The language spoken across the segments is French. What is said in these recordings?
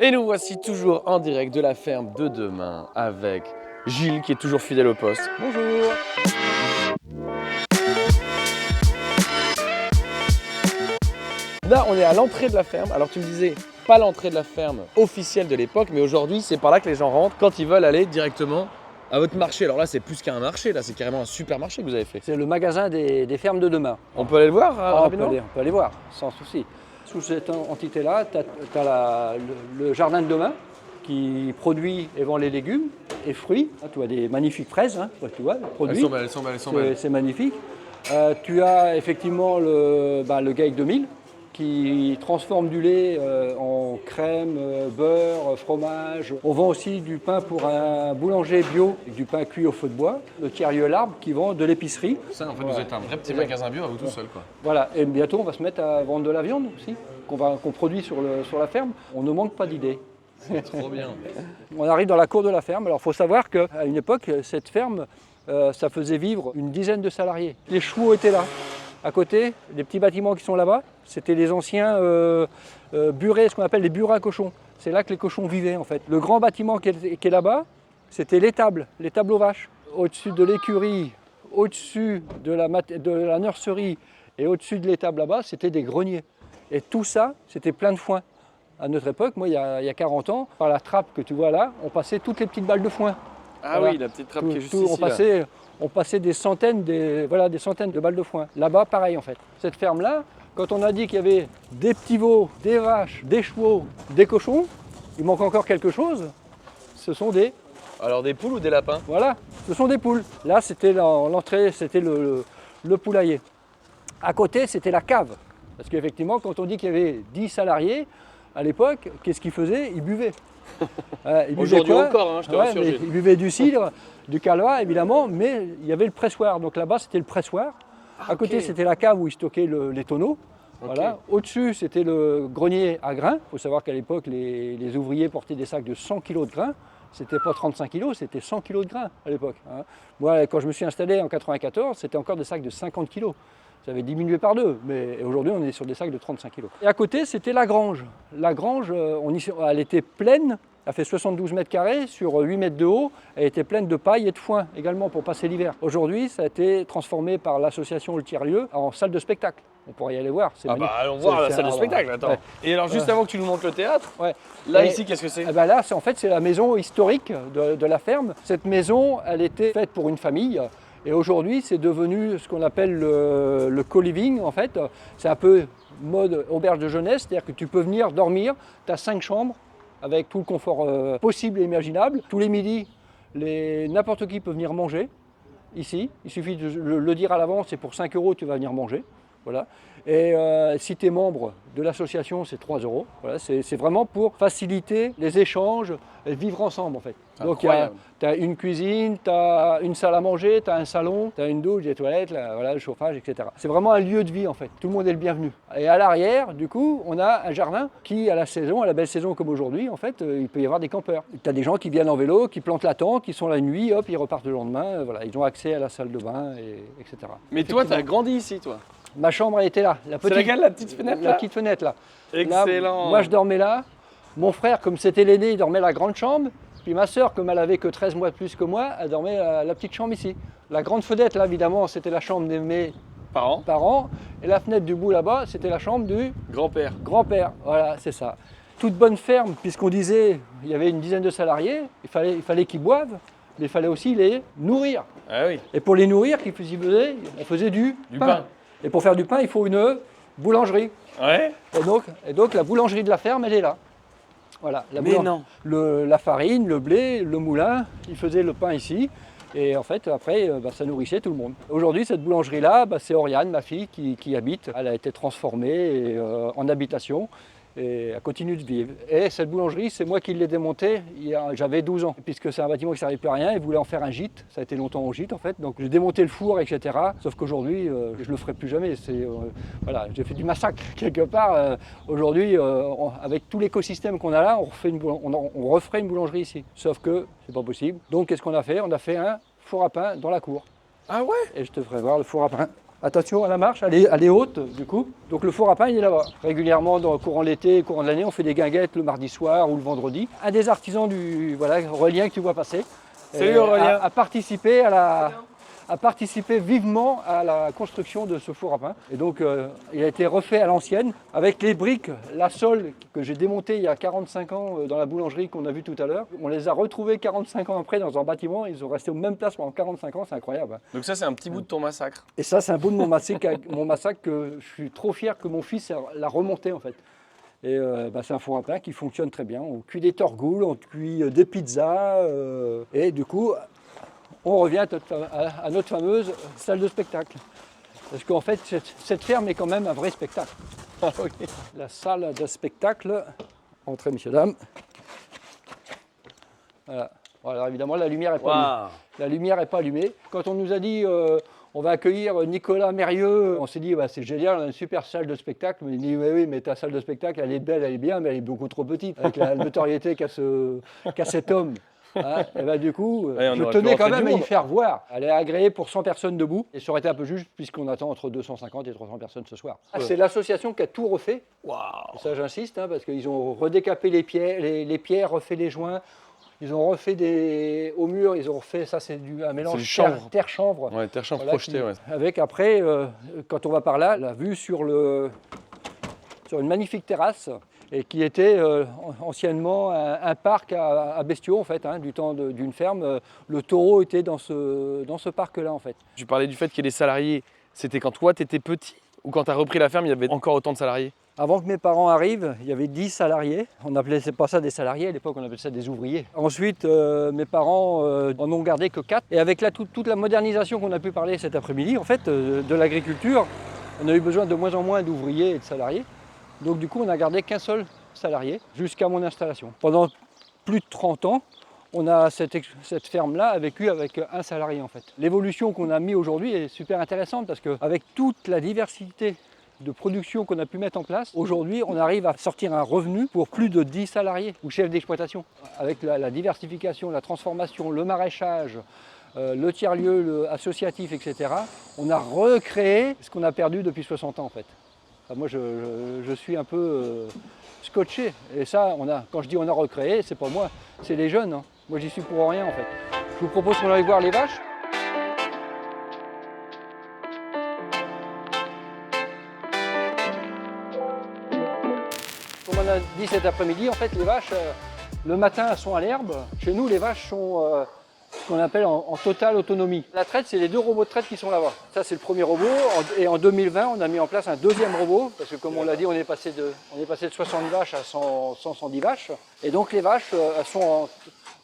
Et nous voici toujours en direct de la ferme de demain avec Gilles qui est toujours fidèle au poste. Bonjour. Là, on est à l'entrée de la ferme. Alors tu me disais, pas l'entrée de la ferme officielle de l'époque, mais aujourd'hui, c'est par là que les gens rentrent quand ils veulent aller directement à votre marché. Alors là, c'est plus qu'un marché, là, c'est carrément un supermarché que vous avez fait. C'est le magasin des fermes de demain. On peut aller le voir On rapidement peut aller voir, sans souci. Sous cette entité-là, tu as le jardin de demain qui produit et vend les légumes et fruits. Tu as des magnifiques fraises, hein, tu vois, produits. Elles sont belles. C'est magnifique. Tu as effectivement le GAEC 2000 qui transforme du lait en crème, beurre, fromage. On vend aussi du pain pour un boulanger bio, du pain cuit au feu de bois. Le Thierry Larbre qui vend de l'épicerie. Ça, en fait, vous êtes un vrai petit magasin bio à vous tout seul, quoi. Voilà, et bientôt on va se mettre à vendre de la viande aussi, qu'on produit sur la ferme. On ne manque pas d'idées. C'est trop bien. On arrive dans la cour de la ferme. Alors il faut savoir qu'à une époque, cette ferme, ça faisait vivre une dizaine de salariés. Les chevaux étaient là. À côté, les petits bâtiments qui sont là-bas, c'était les anciens burets, ce qu'on appelle les burets à cochons. C'est là que les cochons vivaient en fait. Le grand bâtiment qui est là-bas, c'était l'étable aux vaches. Au-dessus de l'écurie, au-dessus de la nurserie et au-dessus de l'étable là-bas, c'était des greniers. Et tout ça, c'était plein de foin. À notre époque, moi, il y a 40 ans, par la trappe que tu vois là, on passait toutes les petites balles de foin. Ah voilà. Oui, la petite trappe qui est juste ici. On passait des centaines de balles de foin. Là-bas, pareil en fait. Cette ferme-là, quand on a dit qu'il y avait des petits veaux, des vaches, des chevaux, des cochons, il manque encore quelque chose. Ce sont des... Alors des poules ou des lapins? Voilà, ce sont des poules. Là, c'était l'entrée, c'était le poulailler. À côté, c'était la cave. Parce qu'effectivement, quand on dit qu'il y avait 10 salariés, à l'époque, qu'est-ce qu'ils faisaient? Ils buvaient. Aujourd'hui encore, hein, je te rassure. Ils buvaient du cidre, du calva évidemment, mais il y avait le pressoir. Donc là-bas, c'était le pressoir. À côté, c'était la cave où ils stockaient les tonneaux. Voilà. Au-dessus, c'était le grenier à grains. Il faut savoir qu'à l'époque, les ouvriers portaient des sacs de 100 kg de grains. C'était pas 35 kg, c'était 100 kg de grains à l'époque. Hein. Moi, quand je me suis installé en 94, c'était encore des sacs de 50 kg. Ça avait diminué par deux, mais aujourd'hui, on est sur des sacs de 35 kg. Et à côté, c'était la grange. La grange, elle était pleine. Elle fait 72 mètres carrés sur 8 mètres de haut. Elle était pleine de paille et de foin également pour passer l'hiver. Aujourd'hui, ça a été transformé par l'association Le Tiers-Lieu en salle de spectacle. On pourrait y aller voir. Allons voir la salle de spectacle, attends. Ouais. Et alors, juste avant que tu nous montres le théâtre, ici, qu'est-ce que c'est? Là, en fait, c'est la maison historique de la ferme. Cette maison, elle était faite pour une famille. Et aujourd'hui, c'est devenu ce qu'on appelle le co-living, en fait. C'est un peu mode auberge de jeunesse, c'est-à-dire que tu peux venir dormir, tu as 5 chambres, avec tout le confort possible et imaginable. Tous les midis, n'importe qui peut venir manger ici. Il suffit de le dire à l'avance, et pour 5 € tu vas venir manger. Voilà. Et si tu es membre de l'association, c'est 3 €. Voilà, c'est vraiment pour faciliter les échanges et vivre ensemble en fait. Donc tu as une cuisine, tu as une salle à manger, tu as un salon, tu as une douche, des toilettes, voilà, le chauffage, etc. C'est vraiment un lieu de vie en fait. Tout le monde est le bienvenu. Et à l'arrière, du coup, on a un jardin qui, à la belle saison comme aujourd'hui, en fait, il peut y avoir des campeurs. Tu as des gens qui viennent en vélo, qui plantent la tente, qui sont la nuit, hop, ils repartent le lendemain. Voilà, ils ont accès à la salle de bain, etc. Mais toi, tu as grandi ici, toi? Ma chambre, elle était là. C'est laquelle, la petite fenêtre là? La petite fenêtre là. Excellent. Là, moi, je dormais là. Mon frère, comme c'était l'aîné, il dormait la grande chambre. Puis ma sœur, comme elle avait que 13 mois de plus que moi, elle dormait la petite chambre ici. La grande fenêtre là, évidemment, c'était la chambre de mes parents. Et la fenêtre du bout là-bas, c'était la chambre du grand-père. Voilà, c'est ça. Toute bonne ferme, puisqu'on disait il y avait une dizaine de salariés, il fallait qu'ils boivent, mais il fallait aussi les nourrir. Ah oui. Et pour les nourrir, on faisait du pain. Et pour faire du pain, il faut une boulangerie. Ouais. Et donc la boulangerie de la ferme, elle est là. Voilà. La farine, le blé, le moulin, ils faisaient le pain ici. Et en fait, après, ça nourrissait tout le monde. Aujourd'hui, cette boulangerie-là, c'est Oriane, ma fille, qui habite. Elle a été transformée en habitation. Et elle continue de vivre. Et cette boulangerie, c'est moi qui l'ai démontée, j'avais 12 ans. Puisque c'est un bâtiment qui ne servait plus à rien, ils voulaient en faire un gîte. Ça a été longtemps au gîte en fait. Donc j'ai démonté le four, etc. Sauf qu'aujourd'hui, je ne le ferai plus jamais. Voilà, j'ai fait du massacre quelque part. Aujourd'hui, avec tout l'écosystème qu'on a là, on referait une boulangerie ici. Sauf que c'est pas possible. Donc qu'est-ce qu'on a fait? On a fait un four à pain dans la cour. Ah ouais? Et je te ferai voir le four à pain. Attention à la marche, elle est haute du coup. Donc le four à pain il est là-bas. Régulièrement dans le courant de l'été, courant de l'année, on fait des guinguettes le mardi soir ou le vendredi. Un des artisans du Aurélien que tu vois passer. Salut Aurélien. A participé vivement à la construction de ce four à pain. Et donc il a été refait à l'ancienne avec les briques, la sole que j'ai démontée il y a 45 ans dans la boulangerie qu'on a vue tout à l'heure. On les a retrouvés 45 ans après dans un bâtiment. Ils ont resté aux mêmes places pendant 45 ans, c'est incroyable. Donc ça c'est un petit bout de ton massacre. Et ça c'est un bout de mon massacre que je suis trop fier que mon fils l'a remonté en fait. Et c'est un four à pain qui fonctionne très bien. On cuit des torgoules, on cuit des pizzas et du coup on revient à notre fameuse salle de spectacle. Parce qu'en fait, cette ferme est quand même un vrai spectacle. Ah, oui. La salle de spectacle, entrez messieurs, dames. Voilà. Alors évidemment, la lumière n'est pas allumée. La lumière n'est pas allumée. Quand on nous a dit on va accueillir Nicolas Mérieux, on s'est dit c'est génial, on a une super salle de spectacle. Mais il dit oui, mais ta salle de spectacle, elle est belle, elle est bien, mais elle est beaucoup trop petite. Avec la notoriété qu'a cet homme. Hein, et du coup, je tenais quand même à y faire voir. Elle est agréée pour 100 personnes debout. Et ça aurait été un peu juste puisqu'on attend entre 250 et 300 personnes ce soir. C'est l'association qui a tout refait. Wow. Ça j'insiste, parce qu'ils ont redécapé les pierres, refait les joints. Ils ont refait au mur, ils ont refait, ça c'est un mélange terre-chanvre. Ouais, terre-chanvre projeté, ouais. Avec après, quand on va par là, la vue sur une magnifique terrasse. Et qui était anciennement un parc à bestiaux en fait, du temps d'une ferme. Le taureau était dans ce parc-là en fait. Tu parlais du fait qu'il y ait des salariés, c'était quand toi tu étais petit ou quand tu as repris la ferme, il y avait encore autant de salariés? Avant que mes parents arrivent, il y avait 10 salariés. On n'appelait pas ça des salariés, à l'époque on appelait ça des ouvriers. Ensuite, mes parents en ont gardé que 4. Et avec toute la modernisation qu'on a pu parler cet après-midi, en fait, de l'agriculture, on a eu besoin de moins en moins d'ouvriers et de salariés. Donc du coup, on n'a gardé qu'un seul salarié jusqu'à mon installation. Pendant plus de 30 ans, cette ferme-là a vécu avec un salarié en fait. L'évolution qu'on a mis aujourd'hui est super intéressante parce qu'avec toute la diversité de production qu'on a pu mettre en place, aujourd'hui on arrive à sortir un revenu pour plus de 10 salariés ou chefs d'exploitation. Avec la diversification, la transformation, le maraîchage, le tiers-lieu associatif, etc. On a recréé ce qu'on a perdu depuis 60 ans en fait. Moi, je suis un peu scotché. Et ça, quand je dis on a recréé, c'est pas moi, c'est les jeunes. Hein. Moi, j'y suis pour rien, en fait. Je vous propose qu'on aille voir les vaches. Comme on a dit cet après-midi, en fait, les vaches, le matin, elles sont à l'herbe. Chez nous, les vaches sont ce qu'on appelle en totale autonomie. La traite, c'est les 2 robots de traite qui sont là-bas. Ça, c'est le premier robot. Et en 2020, on a mis en place un deuxième robot. Parce que comme on l'a dit, on est passé de 60 vaches à 110 vaches. Et donc, les vaches, elles sont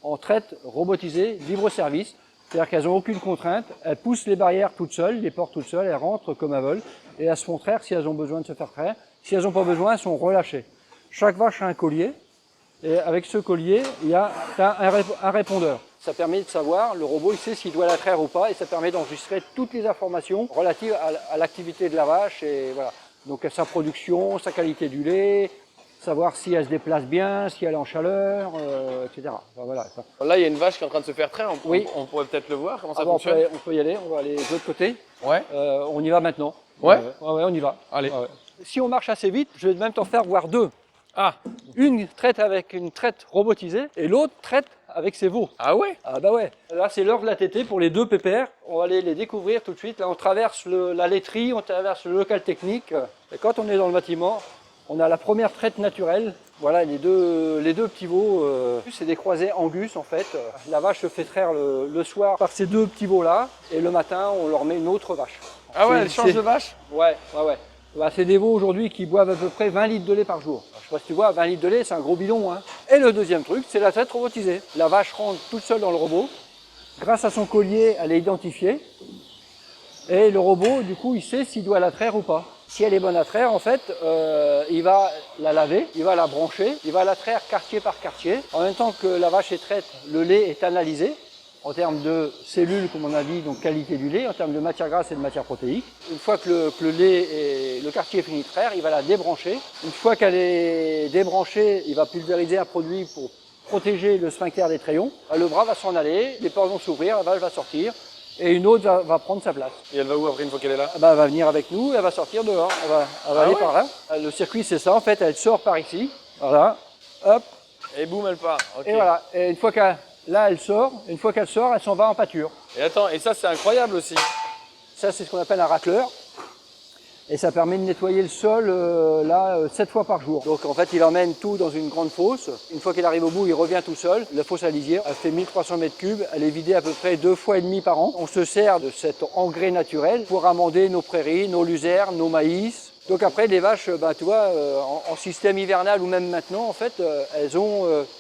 en traite robotisée, libre-service. C'est-à-dire qu'elles n'ont aucune contrainte. Elles poussent les barrières toutes seules, les portes toutes seules. Elles rentrent comme elles veulent. Et elles se font traire si elles ont besoin de se faire traire. Si elles n'ont pas besoin, elles sont relâchées. Chaque vache a un collier. Et avec ce collier, il y a un répondeur. Ça permet de savoir, le robot il sait s'il doit la traire ou pas et ça permet d'enregistrer toutes les informations relatives à l'activité de la vache et voilà. Donc sa production, sa qualité du lait, savoir si elle se déplace bien, si elle est en chaleur, etc. Enfin, voilà. Là il y a une vache qui est en train de se faire traire, oui. On pourrait peut-être le voir, comment ça fonctionne? On peut y aller, on va aller de l'autre côté. Ouais. On y va maintenant. Ouais. Ouais, on y va. Allez. Ouais. Si on marche assez vite, je vais même t'en faire voir 2. Ah. Une traite avec une traite robotisée et l'autre traite avec ses veaux. Ah ouais? Ah bah ouais. Là c'est l'heure de la tétée pour les 2 pépères. On va aller les découvrir tout de suite. Là on traverse la laiterie, on traverse le local technique. Et quand on est dans le bâtiment, on a la première traite naturelle. Voilà les deux petits veaux. C'est des croisés Angus en fait. La vache se fait traire le soir par ces 2 petits veaux là. Et le matin on leur met une autre vache. Ah ouais, elle change de vache? Ouais. Bah, c'est des veaux aujourd'hui qui boivent à peu près 20 litres de lait par jour. Alors, je sais pas si tu vois, 20 litres de lait, c'est un gros bidon. Hein. Et le deuxième truc, c'est la traite robotisée. La vache rentre toute seule dans le robot. Grâce à son collier, elle est identifiée. Et le robot, du coup, il sait s'il doit la traire ou pas. Si elle est bonne à traire, en fait, il va la laver, il va la brancher, il va la traire quartier par quartier. En même temps que la vache est traite, le lait est analysé. En termes de cellules, comme on a dit, donc qualité du lait, en termes de matière grasse et de matière protéique. Une fois que le lait et le quartier est fini de traire, il va la débrancher. Une fois qu'elle est débranchée, il va pulvériser un produit pour protéger le sphincter des trayons. Le bras va s'en aller, les portes vont s'ouvrir, la vache va sortir. et une autre va prendre sa place. Et elle va où après une fois qu'elle est là? Ah bah, elle va venir avec nous, elle va sortir dehors, elle va aller ouais par là. Le circuit c'est ça en fait, elle sort par ici, voilà, hop, Et boum, elle part. Ok. et voilà. Et une fois elle sort, une fois qu'elle sort, elle s'en va en pâture. Et attends, et ça c'est incroyable aussi. Ça c'est ce qu'on appelle un racleur. Et ça permet de nettoyer le sol 7 fois par jour. Donc en fait, il emmène tout dans une grande fosse. Une fois qu'il arrive au bout, il revient tout seul. La fosse à lisière, elle fait 1300 mètres cubes. Elle est vidée à peu près 2 fois et demi par an. On se sert de cet engrais naturel pour amender nos prairies, nos luzernes, nos maïs. Donc après, les vaches, tu vois, en système hivernal ou même maintenant, en fait,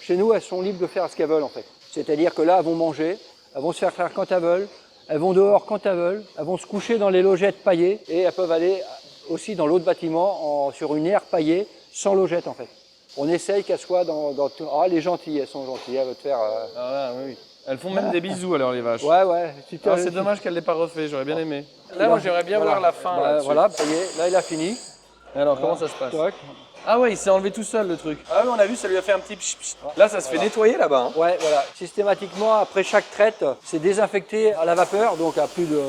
chez nous, elles sont libres de faire ce qu'elles veulent en fait. C'est-à-dire que là, elles vont manger, elles vont se faire traire quand elles veulent. Elles vont dehors quand elles veulent, elles vont se coucher dans les logettes paillées et elles peuvent aller aussi dans l'autre bâtiment sur une aire paillée sans logette en fait. On essaye qu'elles soient dans tout. Ah, les gentilles, elles sont gentilles, elles veulent te faire. Ah là, oui. Elles font même des bisous alors les vaches. Ouais. Ah, c'est dommage qu'elle ne l'ait pas refait, j'aurais bien aimé. Là, moi j'aimerais bien voir la fin. Voilà, ça y est, là il a fini. Alors comment ça se passe? Toc. Ah ouais, il s'est enlevé tout seul le truc. Ah oui, on a vu, ça lui a fait un petit pch, pch. Là, ça se fait nettoyer là-bas. Hein. Ouais, voilà. Systématiquement, après chaque traite, c'est désinfecté à la vapeur, donc à plus de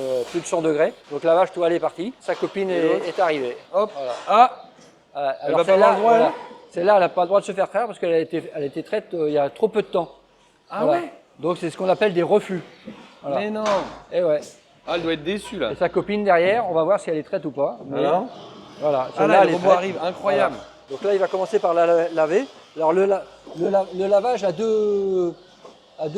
100 degrés. Donc la vache, toi, elle est partie. Sa copine est arrivée. Hop. Voilà. Ah, Alors va pas avoir le droit, voilà. elle Celle-là, elle n'a pas le droit de se faire traire parce qu'elle a été traite il y a trop peu de temps. Ah Voilà. ouais. Donc c'est ce qu'on appelle des reflux. Voilà. Mais non. Et ouais. Ah, elle doit être déçue là. Et sa copine derrière, on va voir si elle est traite ou pas. Mais Alors voilà. Ah là, le robot arrive, incroyable. Voilà. Donc là, il va commencer par la laver. Alors le lavage a deux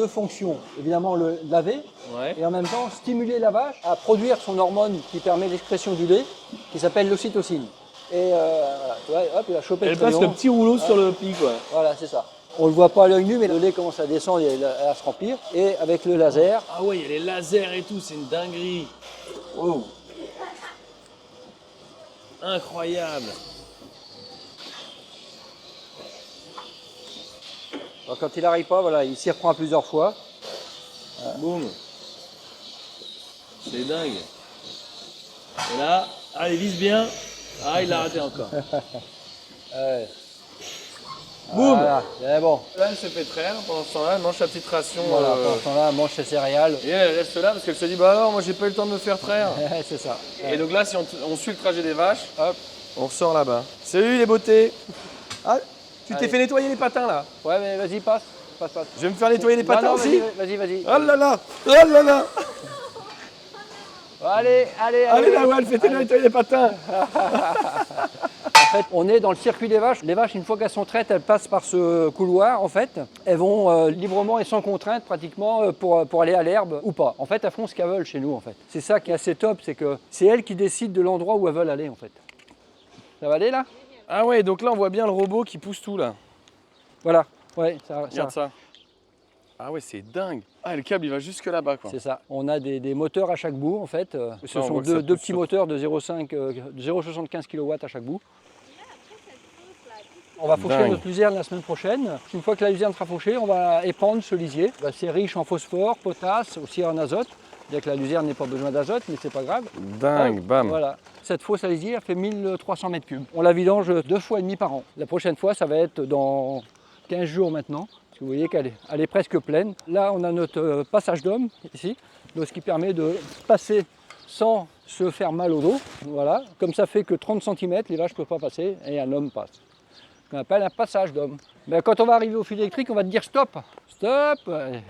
fonctions. Évidemment, le laver Ouais. et en même temps stimuler la vache à produire son hormone qui permet l'excrétion du lait, qui s'appelle l'ocytocine. Et voilà, tu vois, hop, il a chopé le Elle passe crayon. le petit rouleau sur le pied quoi. Voilà, c'est ça. On ne le voit pas à l'œil nu, mais le lait commence à descendre et à se remplir. Et avec le laser, Ah ouais, il y a les lasers et tout, c'est une dinguerie. Wow. Incroyable. alors, quand il n'arrive pas, voilà, il s'y reprend plusieurs fois. Boum. C'est dingue. Et là, ah, il vise bien. Ah, il l'a raté encore. Ouais. Boum. Voilà, c'est bon. Là, elle se fait traire. Pendant ce temps-là, elle mange sa petite ration. Voilà, pendant ce temps-là, elle mange ses céréales. Et elle reste là parce qu'elle se dit, bah non, moi j'ai pas eu le temps de me faire traire. C'est ça. Et donc là, si on suit le trajet des vaches, Hop. on ressort là-bas. Salut les beautés. Ah, tu t'es Allez. fait nettoyer les patins là. Ouais, mais vas-y, passe. Je vais me faire nettoyer les Non, patins non, aussi. vas-y. Oh là là. Oh là là. Allez. Allez là, ouais, elle fait nettoyer les patins. En fait, on est dans le circuit des vaches. Les vaches, une fois qu'elles sont traites, elles passent par ce couloir. En fait, elles vont librement et sans contrainte, pratiquement, pour aller à l'herbe ou pas. En fait, elles font ce qu'elles veulent chez nous. En fait, c'est ça qui est assez top, c'est que c'est elles qui décident de l'endroit où elles veulent aller. En fait, ça va aller là? Ah ouais, donc là on voit bien le robot qui pousse tout là. Voilà. Ouais, ça. Regarde ça. Ah ouais, c'est dingue. Ah, le câble il va jusque là-bas quoi. C'est ça. On a des moteurs à chaque bout en fait. Ce on sont voit que ça deux pousse petits sur- moteurs de 0,75 kW à chaque bout. On va faucher Dingue. notre luzerne la semaine prochaine. Une fois que la luzerne sera fauchée, on va épandre ce lisier. C'est riche en phosphore, potasse, aussi en azote. Bien que la luzerne n'ait pas besoin d'azote, mais c'est pas grave. Dingue, bam. Voilà. Cette fosse à lisier, elle fait 1300 mètres cubes. On la vidange 2 fois et demi par an. La prochaine fois, ça va être dans 15 jours maintenant. Parce que vous voyez qu'elle est presque pleine. Là, on a notre passage d'homme ici, donc ce qui permet de passer sans se faire mal au dos. Voilà. Comme ça fait que 30 cm, les vaches ne peuvent pas passer et un homme passe. On appelle un passage d'homme. Ben, quand on va arriver au fil électrique, on va te dire stop. Stop.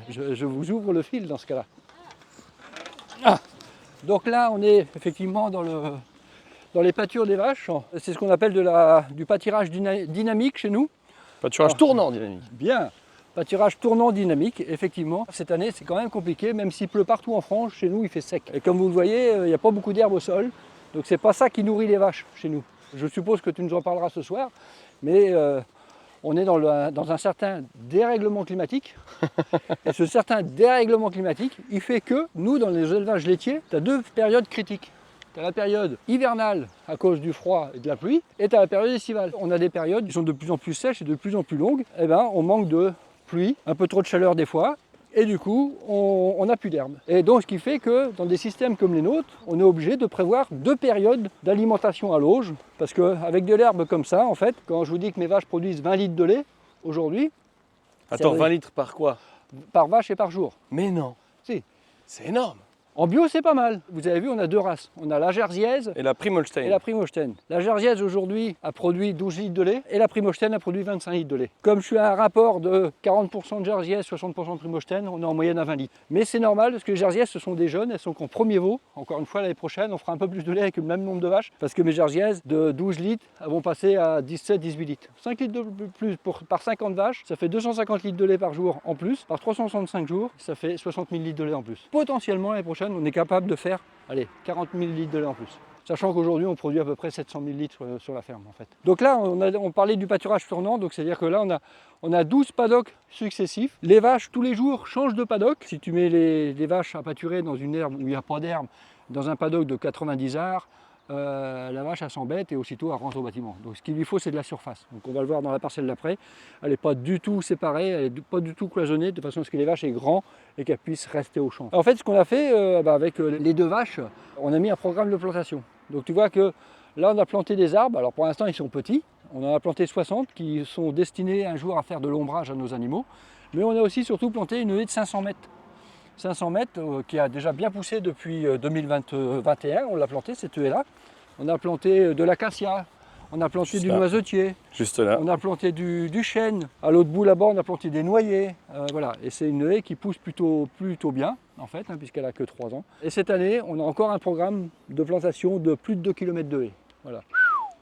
Je vous ouvre le fil dans ce cas-là. Ah. Donc là, on est effectivement dans les pâtures des vaches. C'est ce qu'on appelle du pâturage dynamique chez nous. Pâturage Ah. tournant dynamique. Bien. Pâturage tournant dynamique, effectivement. Cette année, c'est quand même compliqué, même s'il pleut partout en France, chez nous, il fait sec. Et comme vous le voyez, il n'y a pas beaucoup d'herbe au sol. Donc c'est pas ça qui nourrit les vaches chez nous. Je suppose que tu nous en parleras ce soir, mais on est dans un certain dérèglement climatique. Et ce certain dérèglement climatique, il fait que nous, dans les élevages laitiers, tu as 2 périodes critiques. Tu as la période hivernale à cause du froid et de la pluie, et tu as la période estivale. On a des périodes qui sont de plus en plus sèches et de plus en plus longues. Eh ben, on manque de pluie, un peu trop de chaleur des fois, et du coup, on n'a plus d'herbe. Et donc, ce qui fait que dans des systèmes comme les nôtres, on est obligé de prévoir 2 périodes d'alimentation à l'auge, parce qu'avec de l'herbe comme ça, en fait, quand je vous dis que mes vaches produisent 20 litres de lait aujourd'hui, Attends, C'est 20 litres par quoi? par vache et par jour. Mais non. Si. C'est énorme. En bio, c'est pas mal. Vous avez vu, on a deux races. On a la Jersiaise Et la Prime Holstein. et la Prime Holstein. La Jersiaise aujourd'hui a produit 12 litres de lait et la Prime Holstein a produit 25 litres de lait. Comme je suis à un rapport de 40% de Jersiaise, 60% de Prime Holstein, on est en moyenne à 20 litres. Mais c'est normal parce que les Jersiaises, ce sont des jeunes, elles sont qu'en premier veau. Encore une fois, l'année prochaine, on fera un peu plus de lait avec le même nombre de vaches parce que mes Jersiaises de 12 litres elles vont passer à 17-18 litres. 5 litres de plus par 50 vaches, ça fait 250 litres de lait par jour en plus. Par 365 jours, ça fait 60 000 litres de lait en plus. Potentiellement, l'année prochaine, on est capable de faire, allez, 40 000 litres de lait en plus. Sachant qu'aujourd'hui, on produit à peu près 700 000 litres sur la ferme en fait. Donc là, on parlait du pâturage tournant, donc c'est-à-dire que là, on a 12 paddocks successifs. Les vaches, tous les jours, changent de paddock. Si tu mets les vaches à pâturer dans une herbe où il n'y a pas d'herbe, dans un paddock de 90 arts, la vache elle s'embête et aussitôt elle rentre au bâtiment. Donc ce qu'il lui faut c'est de la surface. Donc on va le voir dans la parcelle d'après. Elle n'est pas du tout séparée, elle n'est pas du tout cloisonnée de façon à ce que les vaches aient grand et qu'elles puissent rester au champ. En fait ce qu'on a fait avec les deux vaches, on a mis un programme de plantation. Donc tu vois que là on a planté des arbres, alors pour l'instant ils sont petits, on en a planté 60 qui sont destinés un jour à faire de l'ombrage à nos animaux, mais on a aussi surtout planté une haie de 500 mètres. 500 mètres qui a déjà bien poussé depuis 2021, on l'a planté cette haie là. On a planté de l'acacia, on a planté du noisetier, juste là. On a planté du chêne. À l'autre bout là-bas, on a planté des noyers. Voilà. Et c'est une haie qui pousse plutôt bien, en fait, puisqu'elle a que 3 ans. Et cette année, on a encore un programme de plantation de plus de 2 km de haies. Voilà.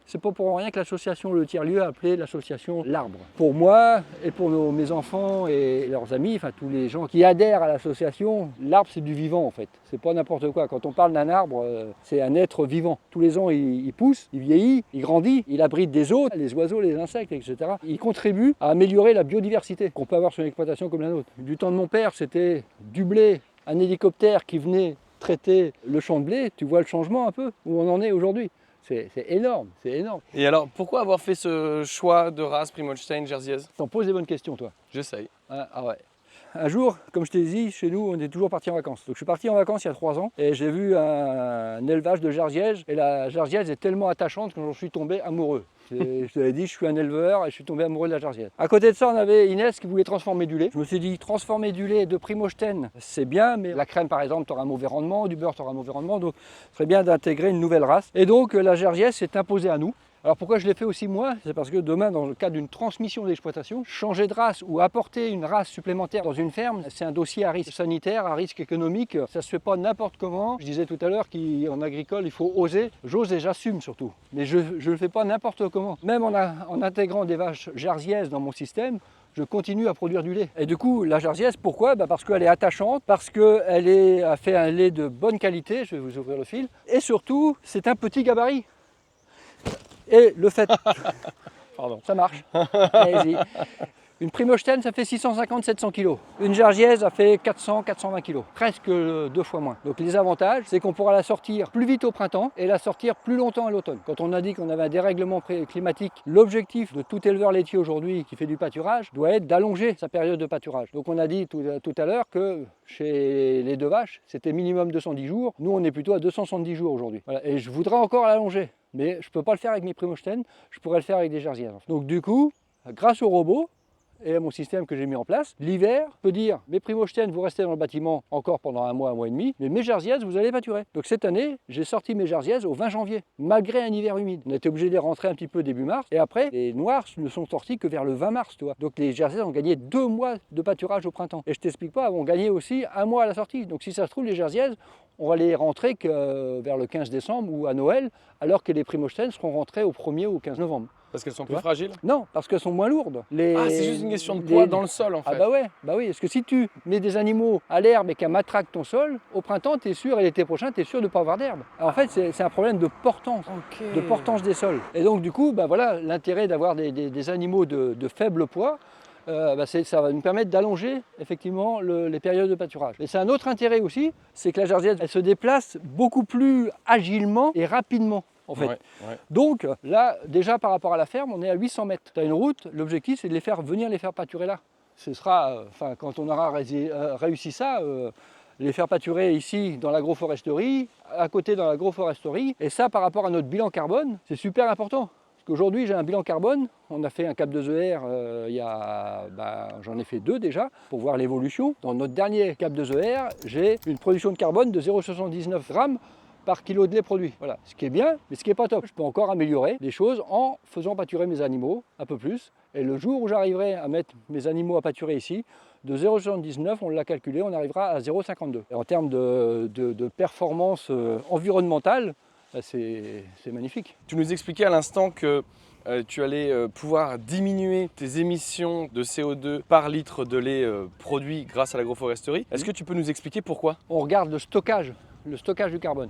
C'est pas pour rien que l'association Le Tiers-Lieu a appelé l'association l'Arbre. Pour moi et pour mes enfants et leurs amis, enfin tous les gens qui adhèrent à l'association, l'arbre c'est du vivant en fait. C'est pas n'importe quoi. Quand on parle d'un arbre, c'est un être vivant. Tous les ans il pousse, il vieillit, il grandit, il abrite des hôtes, les oiseaux, les insectes, etc. Il contribue à améliorer la biodiversité qu'on peut avoir sur une exploitation comme la nôtre. Du temps de mon père, c'était du blé, un hélicoptère qui venait traiter le champ de blé. Tu vois le changement un peu où on en est aujourd'hui. C'est énorme, c'est énorme. Et alors, pourquoi avoir fait ce choix de race Prime Holstein, Jersiaise? T'en poses des bonnes questions, toi. J'essaye. Ah ouais. Un jour, comme je t'ai dit, chez nous, on est toujours parti en vacances. Donc je suis parti en vacances il y a 3 ans et j'ai vu un élevage de Jersiaises. Et la Jersiaise est tellement attachante que j'en suis tombé amoureux. Je te l'ai dit, je suis un éleveur et je suis tombé amoureux de la Jersiaise. À côté de ça, on avait Inès qui voulait transformer du lait. Je me suis dit, transformer du lait de Prime Holstein, c'est bien, mais la crème, par exemple, tu auras un mauvais rendement, du beurre, tu auras un mauvais rendement. Donc, ce serait bien d'intégrer une nouvelle race. Et donc, la Jersiaise s'est imposée à nous. Alors pourquoi je l'ai fait aussi moi? C'est parce que demain, dans le cadre d'une transmission d'exploitation, changer de race ou apporter une race supplémentaire dans une ferme, c'est un dossier à risque sanitaire, à risque économique. Ça ne se fait pas n'importe comment. Je disais tout à l'heure qu'en agricole, il faut oser. J'ose et j'assume surtout. Mais je ne le fais pas n'importe comment. Même en intégrant des vaches jersiaises dans mon système, je continue à produire du lait. Et du coup, la Jersiaise, pourquoi? Parce qu'elle est attachante, parce qu'elle a fait un lait de bonne qualité, je vais vous ouvrir le fil, et surtout, c'est un petit gabarit. Et le fait, Pardon. ça marche, allez-y. Une Prime Holstein, ça fait 650-700 kg. Une Jersiaise, ça fait 400-420 kg. Presque 2 fois moins. Donc les avantages, c'est qu'on pourra la sortir plus vite au printemps et la sortir plus longtemps à l'automne. Quand on a dit qu'on avait un dérèglement climatique, l'objectif de tout éleveur laitier aujourd'hui qui fait du pâturage doit être d'allonger sa période de pâturage. Donc on a dit tout à l'heure que chez les deux vaches, c'était minimum 210 jours. Nous, on est plutôt à 270 jours aujourd'hui. Voilà. Et je voudrais encore l'allonger. Mais je ne peux pas le faire avec mes Prime Holstein, je pourrais le faire avec des Jersiaises. Donc du coup, grâce au robot, et à mon système que j'ai mis en place, l'hiver, je peux dire, mes Prime Holstein, vous restez dans le bâtiment encore pendant un mois et demi, mais mes Jersiaises, vous allez pâturer. Donc cette année, j'ai sorti mes Jersiaises au 20 janvier, malgré un hiver humide. On a été obligé de les rentrer un petit peu début mars, et après, les noirs ne sont sortis que vers le 20 mars, tu vois. Donc les Jersiaises ont gagné 2 mois de pâturage au printemps. Et je t'explique pas, elles ont gagné aussi 1 mois à la sortie. Donc si ça se trouve, les Jersiaises, on va les rentrer que vers le 15 décembre ou à Noël, alors que les Prime Holstein seront rentrés au 1er ou au 15 novembre. Parce qu'elles sont plus fragiles? Non, parce qu'elles sont moins lourdes. Ah, c'est juste une question de poids dans le sol en fait. Ah bah oui, parce que si tu mets des animaux à l'herbe et qu'elles matraquent ton sol, au printemps, tu es sûr, et l'été prochain, tu es sûr de ne pas avoir d'herbe. En fait, c'est un problème de portance, de portance des sols. Et donc du coup, bah voilà, l'intérêt d'avoir des animaux de faible poids, ça va nous permettre d'allonger effectivement les périodes de pâturage. Et c'est un autre intérêt aussi, c'est que la Jersiaise, elle se déplace beaucoup plus agilement et rapidement. En fait. Ouais. Donc là, déjà par rapport à la ferme, on est à 800 mètres. Tu as une route, l'objectif c'est de venir les faire pâturer là. Ce sera, quand on aura réussi ça, les faire pâturer ici dans l'agroforesterie, à côté dans l'agroforesterie. Et ça, par rapport à notre bilan carbone, c'est super important. qu'aujourd'hui, j'ai un bilan carbone. On a fait un cap 2ER, j'en ai fait 2 déjà, pour voir l'évolution. Dans notre dernier cap 2ER, j'ai une production de carbone de 0,79 grammes par kilo de lait produit. Voilà, ce qui est bien, mais ce qui n'est pas top. Je peux encore améliorer les choses en faisant pâturer mes animaux un peu plus. Et le jour où j'arriverai à mettre mes animaux à pâturer ici, de 0,79, on l'a calculé, on arrivera à 0,52. Et en termes de performance environnementale, c'est magnifique. Tu nous expliquais à l'instant que tu allais pouvoir diminuer tes émissions de CO2 par litre de lait produit grâce à l'agroforesterie. Est-ce que tu peux nous expliquer pourquoi? On regarde le stockage du carbone.